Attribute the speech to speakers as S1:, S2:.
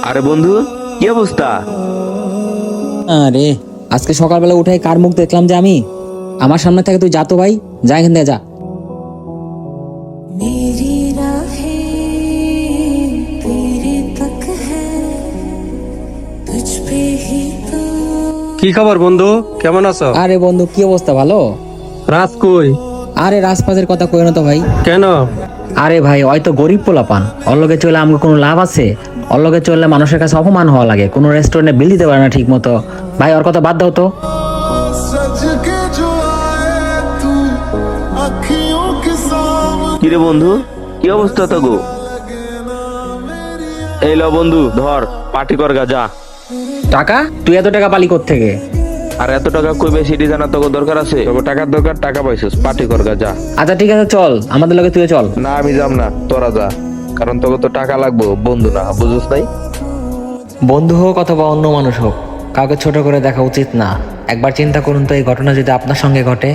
S1: আরে বন্ধু, কি অবস্থা?
S2: আরে আজকে সকালবেলা উঠে কার মুখ দেখলাম যে আমি? আমার সামনে থেকে তুই যা তো ভাই, যা এখান থেকে যা।
S3: मेरी राहें तेरे तक है तुझ पे ही तो।
S4: কি খবর বন্ধু, কেমন আছো?
S2: আরে বন্ধু, কি অবস্থা? ভালো?
S4: রাজ কই?
S2: আরে রাজপাতের কথা কই না তো ভাই।
S4: কেন?
S2: আরে ভাই, হয়তো গরিব পোলাপান, অল্লগে চলে আমাকে কোনো লাভ আছে? অল্লগে চললে মানুষের কাছে অপমান হওয়া লাগে, কোনো রেস্টুরেন্টে বিল দিতে পারে না ঠিক মতো। ভাই ওর কথা বাদ দাও তো।
S1: কিরে বন্ধু, কি অবস্থা তো গো? এই ল বন্ধু, ধর পার্টি কর গা, যা।
S2: টাকা? তুই এত টাকা পালি থেকে?
S1: আর এত টাকা কই বেশি জানা তোকে দরকার আছে? তোকে টাকার দরকার, টাকা পাইছিস, পার্টি কর গা, যা।
S2: আচ্ছা ঠিক আছে, চল আমাদের লগে, তুই চল।
S1: না আমি যাম না, তোরা যা। কারণ তোকে তো টাকা লাগবো, বন্ধু না, বুঝছিস নাই?
S2: বন্ধু হোক অথবা অন্য মানুষ হোক, কাউকে ছোট করে দেখা উচিত না। একবার চিন্তা করুন তো, এই ঘটনা যদি আপনার সঙ্গে ঘটে।